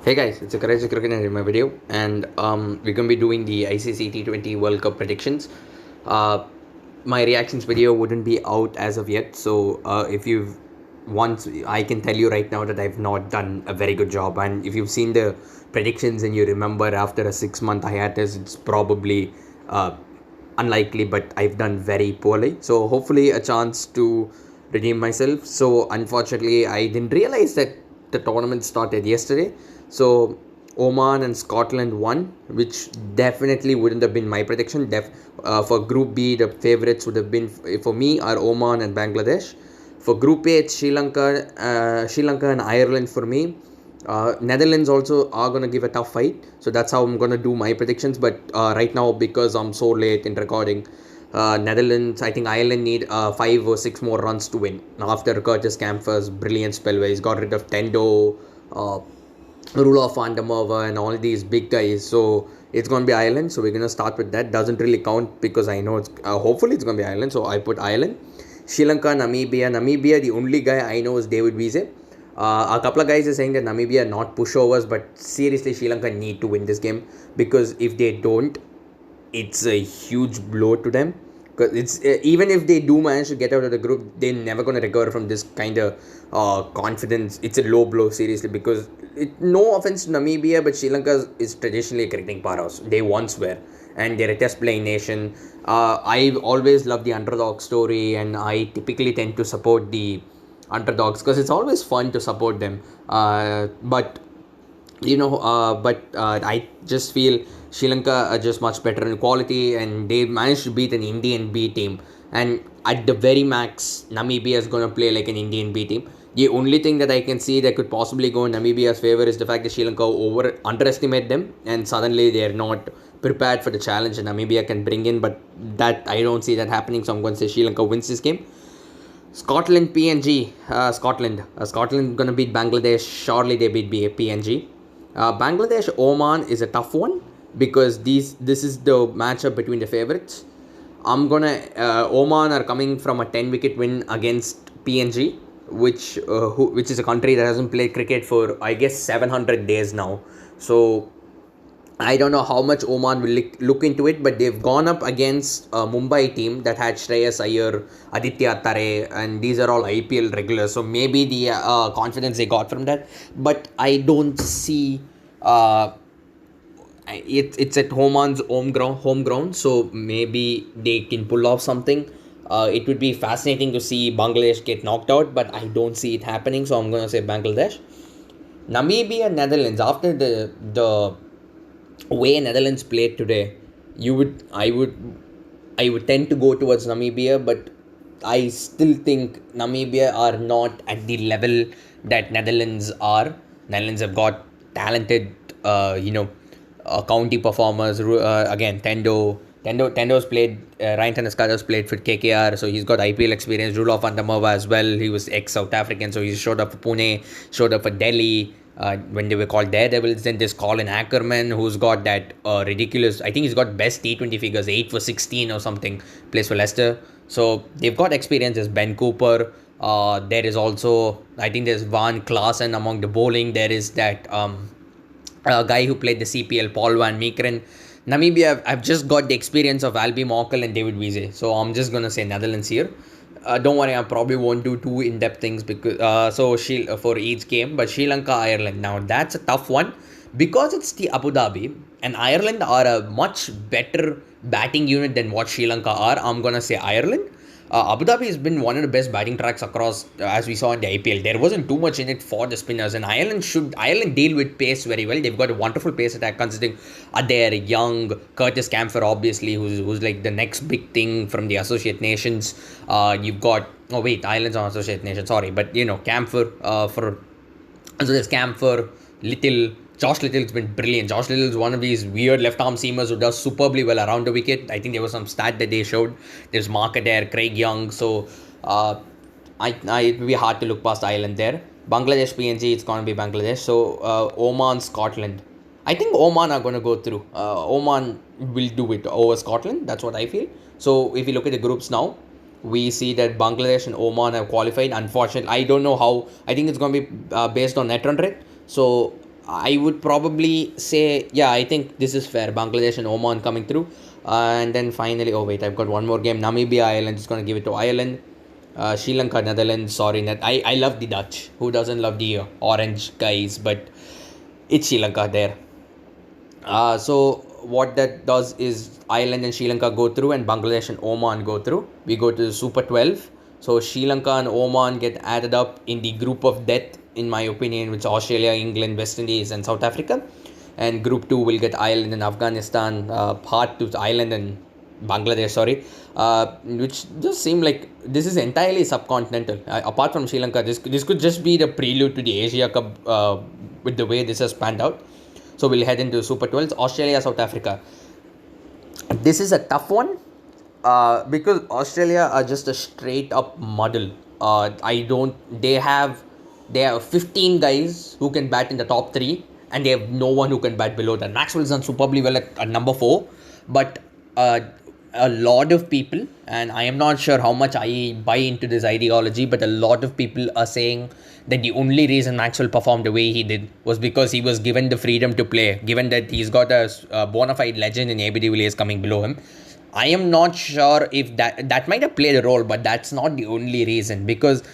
Hey guys, it's a Courage Cricket in my video, and we're gonna be doing the ICC T20 World Cup predictions. Uh, my reactions video wouldn't be out as of yet, so if you've once, I can tell you right now that I've not done a very good job. And if you've seen the predictions and you remember after a 6 month hiatus, it's probably unlikely, but I've done very poorly. So hopefully a chance to redeem myself. So unfortunately, I didn't realize that the tournament started yesterday. So Oman and Scotland won, which definitely wouldn't have been my prediction. For Group B, the favorites would have been for me are Oman and Bangladesh. For Group A, it's Sri Lanka and Ireland for me. Netherlands also are going to give a tough fight. So that's how I'm going to do my predictions. But right now, because I'm so late in recording, Netherlands, I think Ireland need 5 or 6 more runs to win. After Curtis Campher's brilliant spell where he's got rid of Tendo, Rulof van der Merwe and all these big guys. So it's going to be Ireland. So we're going to start with that. Doesn't really count because I know it's hopefully it's going to be Ireland. So I put Ireland. Sri Lanka, Namibia. Namibia, the only guy I know is David Wiese. A couple of guys are saying that Namibia are not pushovers, but seriously, Sri Lanka need to win this game because if they don't, it's a huge blow to them. Because it's even if they do manage to get out of the group, they're never going to recover from this kind of confidence. It's a low blow, seriously, because no offense to Namibia, but Sri Lanka is traditionally a cricketing powerhouse. They once were, and they're a test playing nation. I've always loved the underdog story, and I typically tend to support the underdogs because it's always fun to support them. But I just feel Sri Lanka are just much better in quality, and they managed to beat an Indian B team. And at the very max, Namibia is going to play like an Indian B team. The only thing that I can see that could possibly go in Namibia's favor is the fact that Sri Lanka underestimate them, and suddenly they are not prepared for the challenge that Namibia can bring in. But that I don't see that happening, so I'm going to say Sri Lanka wins this game. Scotland, PNG, Scotland. Scotland gonna beat Bangladesh. Surely they beat PNG. Bangladesh, Oman is a tough one because this is the matchup between the favorites. Oman are coming from a 10 wicket win against PNG, which is a country that hasn't played cricket for I guess 700 days now. So I don't know how much Oman will look into it, but they've gone up against a Mumbai team that had Shreyas Iyer, Aditya Tare, and these are all IPL regulars. So maybe the confidence they got from that, but I don't see. It's at Oman's home ground, so maybe they can pull off something. It would be fascinating to see Bangladesh get knocked out, but I don't see it happening. So I'm gonna say Bangladesh. Namibia, Netherlands. After the way Netherlands played today, I would tend to go towards Namibia, but I still think Namibia are not at the level that Netherlands are. Netherlands have got talented, county performers. Again, Tendo's played. Ryan Tanascada's played for KKR, so he's got IPL experience. Rulof van der Merwe as well. He was ex-South African, so he showed up for Pune, showed up for Delhi. When they were called Daredevils, then there's Colin Ackerman, who's got that ridiculous. I think he's got best T20 figures, 8 for 16 or something. Plays for Leicester, so they've got experience. There's Ben Cooper. There is also, I think there's Van Klaassen among the bowling. There is that guy who played the CPL, Paul van Meekeren. Namibia, I've just got the experience of Albie Morkel and David Wiese, so I'm just gonna say Netherlands here. Don't worry, I probably won't do too in-depth things because for each game. But Sri Lanka, Ireland, now that's a tough one because it's the Abu Dhabi and Ireland are a much better batting unit than what Sri Lanka are. I'm gonna say Ireland. Abu Dhabi has been one of the best batting tracks across, as we saw in the IPL. There wasn't too much in it for the spinners, and Ireland deal with pace very well. They've got a wonderful pace attack, considering Adair, Young, Curtis Campher, obviously, who's like the next big thing from the Associate Nations. You've got Ireland's on Associate Nations, sorry, but Campher so there's Campher, Little. Josh Little's been brilliant. Josh Little's one of these weird left arm seamers who does superbly well around the wicket. I think there was some stat that they showed. There's Mark Adair, Craig Young. So it will be hard to look past Ireland there. Bangladesh, PNG, it's going to be Bangladesh. So Oman, Scotland. I think Oman are going to go through. Oman will do it over Scotland. That's what I feel. So if you look at the groups now, we see that Bangladesh and Oman have qualified. Unfortunately, I don't know how. I think it's going to be based on net run rate. So I would probably say, yeah, I think this is fair. Bangladesh and Oman coming through. And then finally, oh wait, I've got one more game. Namibia, Ireland. Just going to give it to Ireland. Sri Lanka, Netherlands. Sorry, I love the Dutch. Who doesn't love the orange guys? But it's Sri Lanka there. So what that does is Ireland and Sri Lanka go through, and Bangladesh and Oman go through. We go to the Super 12. So Sri Lanka and Oman get added up in the group of death, in my opinion, which Australia, England, West Indies, and South Africa. And Group 2 will get Ireland and Afghanistan, part to Ireland and Bangladesh, sorry, which just seem like this is entirely subcontinental. Apart from Sri Lanka, this could just be the prelude to the Asia Cup with the way this has panned out. So we'll head into Super 12. Australia, South Africa. This is a tough one because Australia are just a straight up muddle. I don't. They have 15 guys who can bat in the top three, and they have no one who can bat below that. Maxwell's done superbly well at number 4, but a lot of people, and I am not sure how much I buy into this ideology, but a lot of people are saying that the only reason Maxwell performed the way he did was because he was given the freedom to play, given that he's got a bona fide legend in AB de Villiers coming below him. I am not sure if that might have played a role, but that's not the only reason, because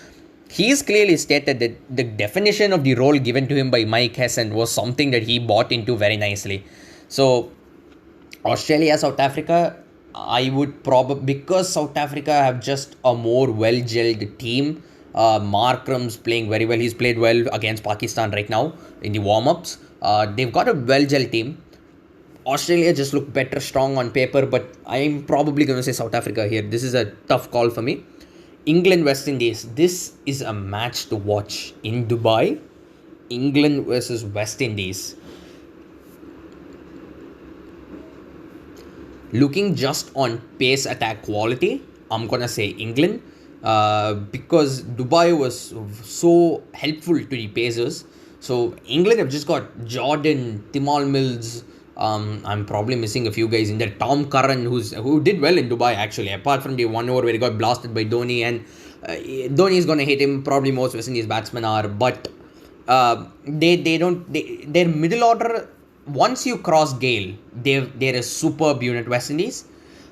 he's clearly stated that the definition of the role given to him by Mike Hessen was something that he bought into very nicely. So Australia, South Africa, I would probably, because South Africa have just a more well-gelled team. Markram's playing very well. He's played well against Pakistan right now in the warm-ups. They've got a well-gelled team. Australia just look better strong on paper, but I'm probably going to say South Africa here. This is a tough call for me. England, West Indies. This is a match to watch in Dubai. England versus West Indies. Looking just on pace attack quality, I'm going to say England. Because Dubai was so helpful to the Pacers. So England have just got Jordan, Timal Mills. I'm probably missing a few guys in there. Tom Curran, who did well in Dubai actually, apart from the one over where he got blasted by Dhoni, and Dhoni is gonna hit him. Probably most West Indies batsmen are, but their middle order. Once you cross Gale, they're a superb unit, West Indies,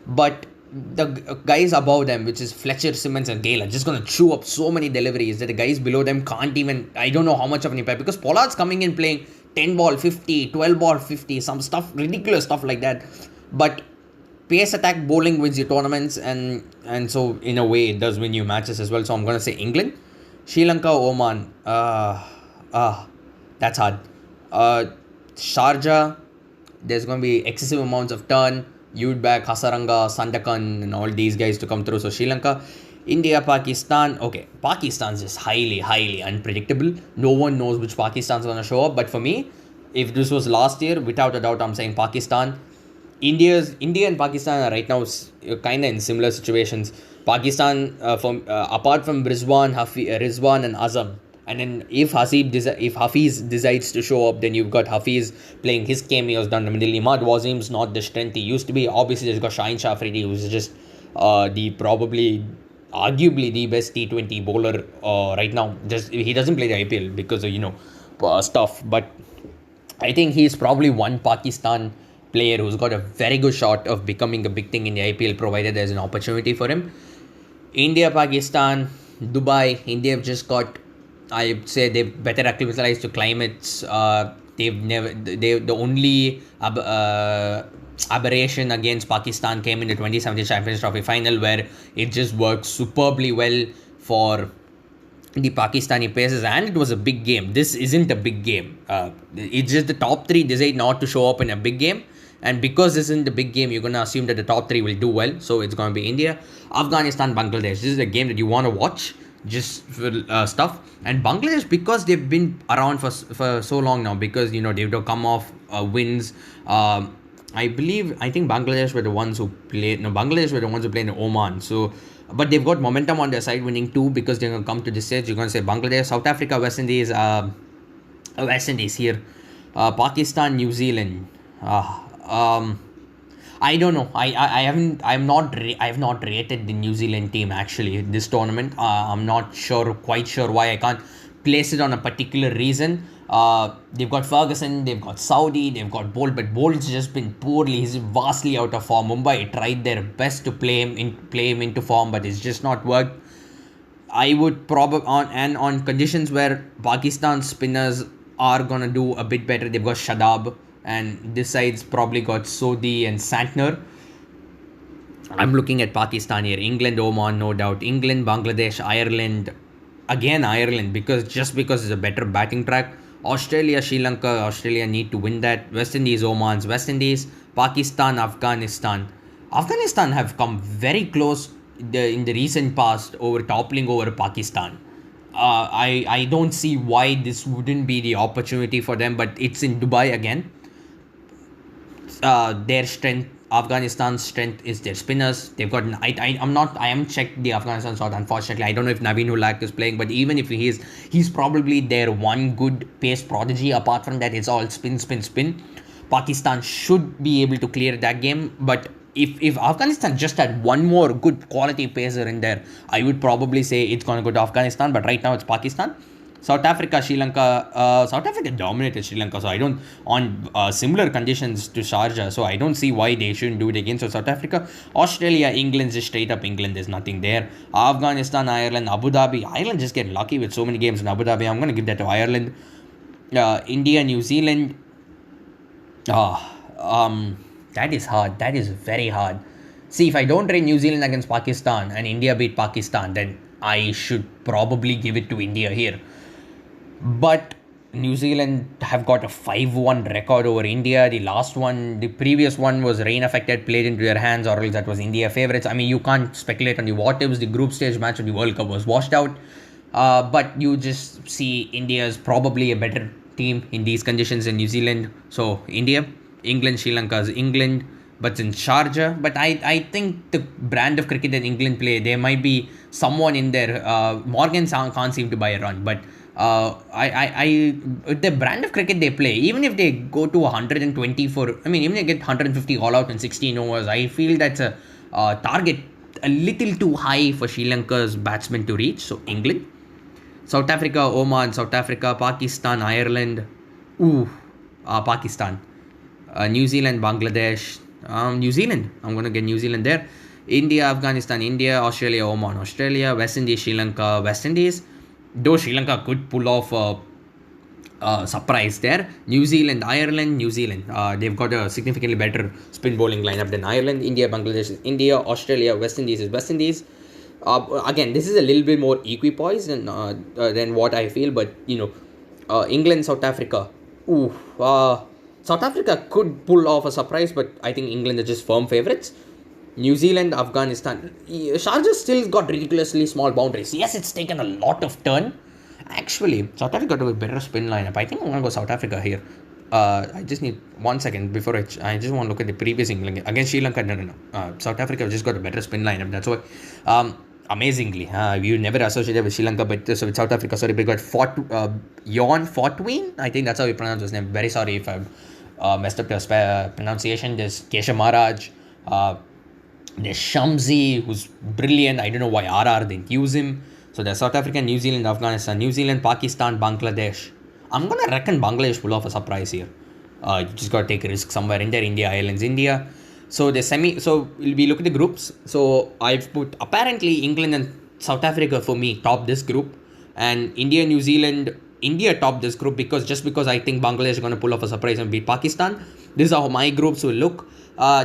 but the guys above them, which is Fletcher, Simmons and Gale, are just going to chew up so many deliveries that the guys below them can't even, I don't know how much of an impact, because Pollard's coming in playing 10 ball 50, 12 ball 50, some stuff, ridiculous stuff like that. But pace attack bowling wins you tournaments, and so in a way it does win you matches as well. So I'm going to say England. Sri Lanka, Oman, that's hard. Sharjah, there's going to be excessive amounts of turn. Udback, Hasaranga, Sandakan, and all these guys to come through. So Sri Lanka. India, Pakistan. Okay, Pakistan's just highly unpredictable. No one knows which Pakistan's going to show up. But for me, if this was last year, without a doubt, I'm saying Pakistan. India and Pakistan are right now kind of in similar situations. Pakistan, apart from Rizwan and Azam. And then if Hafiz decides to show up, then you've got Hafiz playing his cameos down the middle. Imad Wasim's not the strength he used to be. Obviously, there's got Shaheen Shafridi, who's just arguably the best T20 bowler right now. Just he doesn't play the IPL because of stuff. But I think he's probably one Pakistan player who's got a very good shot of becoming a big thing in the IPL, provided there's an opportunity for him. India, Pakistan, Dubai. India have just got, I'd say, they've better acclimatized to climates. The only aberration against Pakistan came in the 2017 Champions Trophy final, where it just worked superbly well for the Pakistani Pacers, and it was a big game. This isn't a big game. It's just the top 3 decide not to show up in a big game. And because this isn't the big game, you're going to assume that the top 3 will do well. So it's going to be India, Afghanistan, Bangladesh. This is a game that you want to watch just for stuff. And Bangladesh, because they've been around for so long now, because they've come off wins. I think Bangladesh were the ones who played. No, Bangladesh were the ones who played in Oman. So, but they've got momentum on their side, winning 2, because they're going to come to this stage. You're going to say Bangladesh, South Africa, West Indies. West Indies here. Pakistan, New Zealand. I don't know. I have not rated the New Zealand team actually this tournament. I'm not quite sure why I can't. place it on a particular reason. They've got Ferguson, they've got Saudi, they've got Bolt, but Bolt's just been poorly. He's vastly out of form. Mumbai tried their best to play him into form, but it's just not worked. I would probably on conditions where Pakistan spinners are gonna do a bit better. They've got Shadab, and this side's probably got Sodhi and Santner. I'm looking at Pakistan here. England, Oman, no doubt. England, Bangladesh, Ireland. Again, Ireland, because it's a better batting track. Australia, Sri Lanka. Australia need to win that. West Indies, Oman's West Indies. Pakistan, Afghanistan. Afghanistan have come very close in the recent past over toppling over Pakistan. I don't see why this wouldn't be the opportunity for them, but it's in Dubai again. Their strength, Afghanistan's strength is their spinners. They've got I am checked the Afghanistan side, unfortunately. I don't know if Naveen Ulak is playing, but even if he is, he's probably their one good pace prodigy. Apart from that, it's all spin, spin, spin. Pakistan should be able to clear that game, but if Afghanistan just had one more good quality pacer in there, I would probably say it's going to go to Afghanistan, but right now it's Pakistan. South Africa, Sri Lanka. South Africa dominated Sri Lanka, so I don't on similar conditions to Sharjah, so I don't see why they shouldn't do it again. So South Africa, Australia, England, just straight up England. There's nothing there. Afghanistan, Ireland, Abu Dhabi. Ireland just get lucky with so many games in Abu Dhabi. I'm gonna give that to Ireland. India, New Zealand. That is hard. That is very hard. See, if I don't rate New Zealand against Pakistan and India beat Pakistan, then I should probably give it to India here. But New Zealand have got a 5-1 record over India. The previous one was rain affected, played into their hands, or else that was India favourites. I mean, you can't speculate on the what ifs. The group stage match of the World Cup was washed out. But you just see India's probably a better team in these conditions than New Zealand. So, India, England, Sri Lanka's England, but in Sharjah. But I think the brand of cricket that England play, there might be someone in there. Morgan can't seem to buy a run, but the brand of cricket they play, even if they go to 120 even they get 150 all out in 16 overs, I feel that's a target a little too high for Sri Lanka's batsmen to reach. So England, South Africa, Oman, South Africa, Pakistan, Ireland, Pakistan, New Zealand, Bangladesh, New Zealand. I'm gonna get New Zealand there. India, Afghanistan, India, Australia, Oman, Australia, West Indies, Sri Lanka, West Indies. Though Sri Lanka could pull off a surprise there. New Zealand, Ireland, New Zealand. They've got a significantly better spin bowling lineup than Ireland. India, Bangladesh is India. Australia, West Indies is West Indies. Again, this is a little bit more equipoised than what I feel, but England, South Africa. South Africa could pull off a surprise, but I think England are just firm favourites. New Zealand, Afghanistan. Sharjah still got ridiculously small boundaries. Yes, it's taken a lot of turn. Actually, South Africa got a better spin lineup. I think I'm going to go South Africa here. I just need 1 second before I just want to look at the previous England against Sri Lanka. No. South Africa just got a better spin lineup. That's why. Amazingly, you never associated with Sri Lanka, but with South Africa, sorry, we got Jon Fortuin. I think that's how we pronounce his name. Very sorry if I messed up the pronunciation. There's Kesha Maharaj. There's Shamsi, who's brilliant. I don't know why RR didn't use him. So there's South Africa, New Zealand, Afghanistan, New Zealand, Pakistan, Bangladesh. I'm going to reckon Bangladesh pull off a surprise here. You just got to take a risk somewhere in there. India, Ireland's India. So we look at the groups. So I've put apparently England and South Africa for me top this group. And India, New Zealand, India top this group because I think Bangladesh is going to pull off a surprise and beat Pakistan. This is how my groups will look.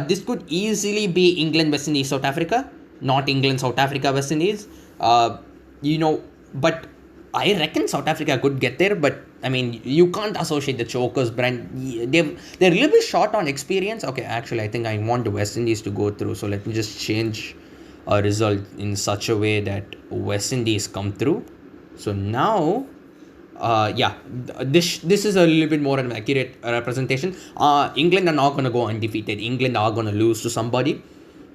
This could easily be England, West Indies, South Africa, not England, South Africa, West Indies. But I reckon South Africa could get there. But I mean, you can't associate the chokers brand. They're a little bit short on experience. Okay, actually, I think I want the West Indies to go through. So let me just change a result in such a way that West Indies come through. So now. This is a little bit more an accurate representation. England are not going to go undefeated. England are going to lose to somebody.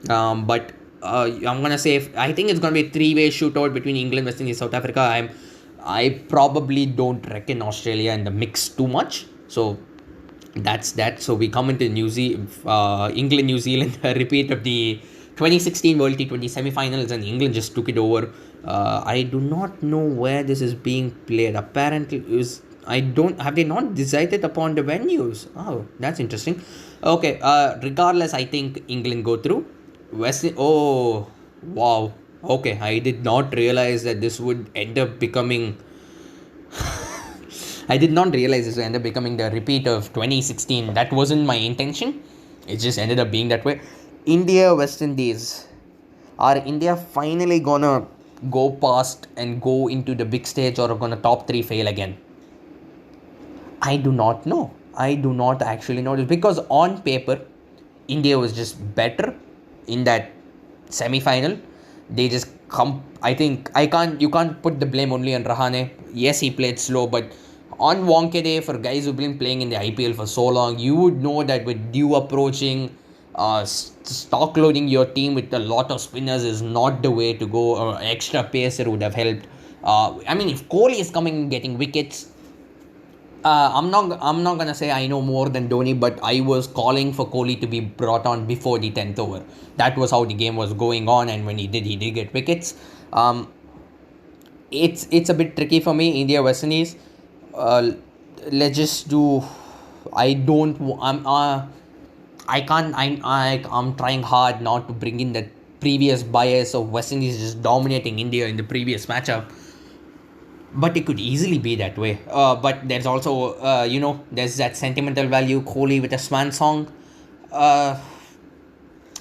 But I'm going to say, I think it's going to be a three-way shootout between England, West Indies, South Africa. I probably don't reckon Australia in the mix too much. So that's that. So we come into England, New Zealand, a repeat of the 2016 World T20 semi-finals and England just took it over. I do not know where this is being played. Apparently, is I don't have they not decided upon the venues. Oh, that's interesting. Okay. Regardless, I think England go through. West. Oh, wow. Okay, I did not realize that this would end up becoming. I did not realize this would end up becoming the repeat of 2016. That wasn't my intention. It just ended up being that way. India, West Indies. Are India finally gonna go past and go into the big stage, or gonna top three fail again? I do not know. I do not actually know this because on paper, India was just better in that semi-final. They just come. I think I can't. You can't put the blame only on Rahane. Yes, he played slow, but on Wankhede, for guys who've been playing in the IPL for so long, you would know that with due approaching, stock loading your team with a lot of spinners is not the way to go. Extra pacer would have helped. I mean, if Kohli is coming and getting wickets, I'm not gonna say I know more than Dhoni, but I was calling for Kohli to be brought on before the 10th over. That was how the game was going on, and when he did get wickets. It's a bit tricky for me. India West Indies. Let's just do. I don't. I can't. I'm trying hard not to bring in that previous bias of West Indies just dominating India in the previous matchup. But it could easily be that way. But there's also, there's that sentimental value. Kohli with a swan song.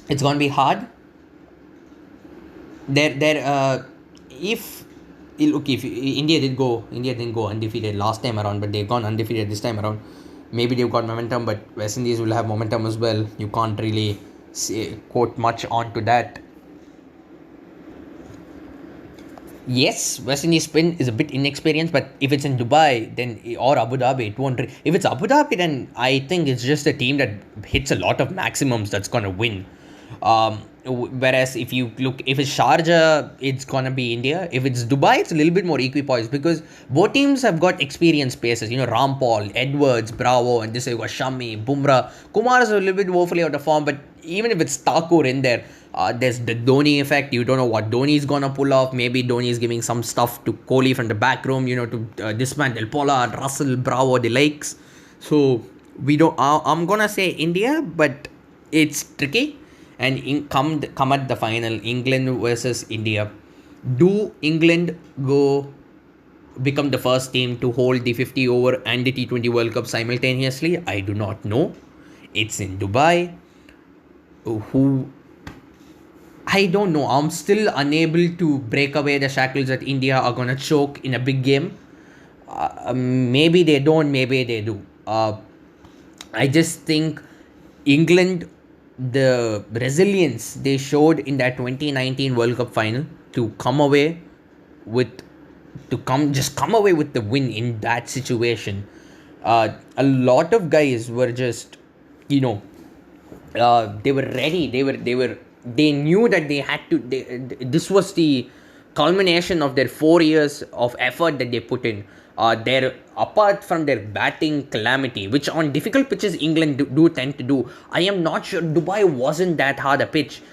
It's gonna be hard. If look, if India didn't go undefeated last time around, but they've gone undefeated this time around. Maybe they've got momentum, but West Indies will have momentum as well. You can't really quote much onto that. Yes, West Indies spin is a bit inexperienced, but if it's in Dubai, then or Abu Dhabi, it won't. If it's Abu Dhabi, then I think it's just a team that hits a lot of maximums that's gonna win. Whereas if it's Sharjah, it's gonna be India. If it's Dubai, it's a little bit more equipoised because both teams have got experienced pacers. Rampal, Edwards, Bravo, and this you've got Shami, Bumrah. Kumar is a little bit woefully out of form, but even if it's Thakur in there, there's the Dhoni effect. You don't know what Dhoni is gonna pull off. Maybe Dhoni is giving some stuff to Kohli from the back room, to dismantle Pollard, Russell, Bravo, the likes. So we don't. I'm gonna say India, but it's tricky. And come at the final, England versus India. Do England become the first team to hold the 50 over and the T20 World Cup simultaneously? I do not know. It's in Dubai. I don't know. I'm still unable to break away the shackles that India are gonna choke in a big game. Maybe they don't. Maybe they do. I just think England, the resilience they showed in that 2019 World Cup final to come away with the win in that situation. A lot of guys were just, they were ready. They knew that they had to. This was the culmination of their 4 years of effort that they put in. Apart from their batting calamity, which on difficult pitches England do tend to do, I am not sure. Dubai wasn't that hard a pitch.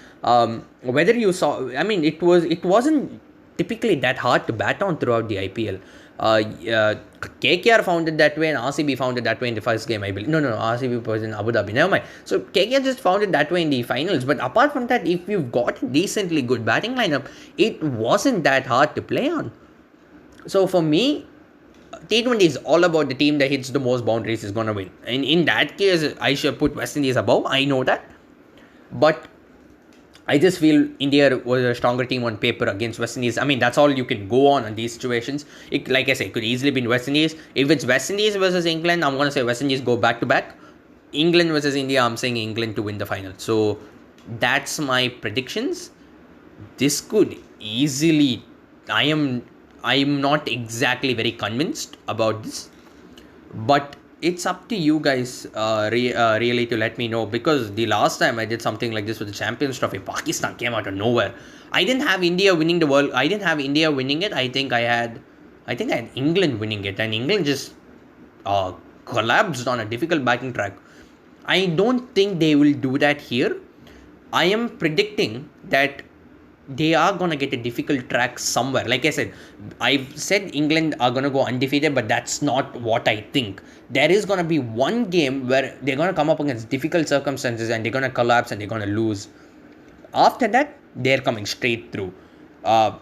Whether you saw, I mean, it wasn't typically that hard to bat on throughout the IPL. KKR found it that way, and RCB found it that way in the first game, I believe. No, RCB was in Abu Dhabi. Never mind. So KKR just found it that way in the finals. But apart from that, if you've got a decently good batting lineup, it wasn't that hard to play on. So for me, T20 is all about the team that hits the most boundaries is going to win. And in that case, I should put West Indies above. I know that. But I just feel India was a stronger team on paper against West Indies. I mean, that's all you can go on these situations. Like I say, it could easily be West Indies. If it's West Indies versus England, I'm going to say West Indies go back to back. England versus India, I'm saying England to win the final. So that's my predictions. This could easily... I'm not exactly very convinced about this, but it's up to you guys really to let me know, because the last time I did something like this with the Champions Trophy, Pakistan came out of nowhere. I didn't have India winning the world. I didn't have India winning it. I think I had England winning it, and England just collapsed on a difficult batting track. I don't think they will do that here. I am predicting that they are gonna get a difficult track somewhere. Like I said, I've said England are gonna go undefeated, but that's not what I think. There is gonna be one game where they're gonna come up against difficult circumstances and they're gonna collapse and they're gonna lose. After that, they're coming straight through. Uh,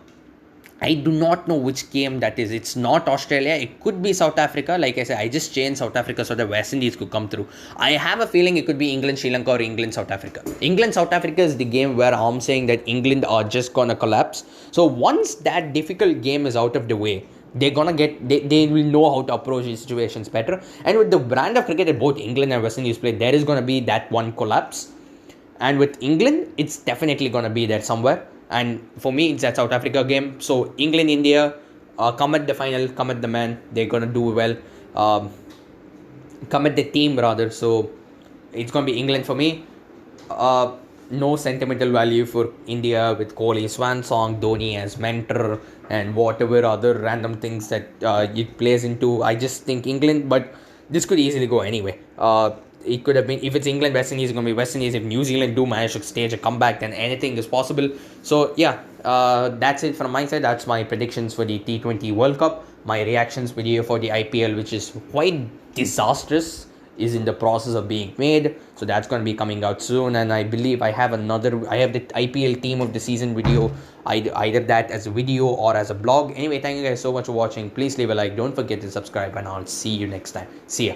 I do not know which game that is. It's not Australia. It could be South Africa. Like I said, I just changed South Africa so the West Indies could come through. I have a feeling it could be England, Sri Lanka, or England, South Africa. England, South Africa is the game where I'm saying that England are just gonna collapse. So once that difficult game is out of the way, they will know how to approach these situations better. And with the brand of cricket that both England and West Indies play, there is gonna be that one collapse. And with England, it's definitely gonna be there somewhere. And for me, it's that South Africa game. So England, India, come at the final, come at the man. They're gonna do well. Come at the team rather. So it's gonna be England for me. No sentimental value for India with Kohli, Swan Song, Dhoni as mentor, and whatever other random things that it plays into. I just think England, but this could easily go anyway. It could have been, if it's England, West Indies, it's going to be West Indies. If New Zealand do manage to stage a comeback, then anything is possible. So yeah, that's it from my side. That's my predictions for the T20 World Cup. My reactions video for the IPL, which is quite disastrous, is in the process of being made. So that's going to be coming out soon. And I believe I have the IPL team of the season video, either that as a video or as a blog. Anyway, thank you guys so much for watching. Please leave a like. Don't forget to subscribe, and I'll see you next time. See ya.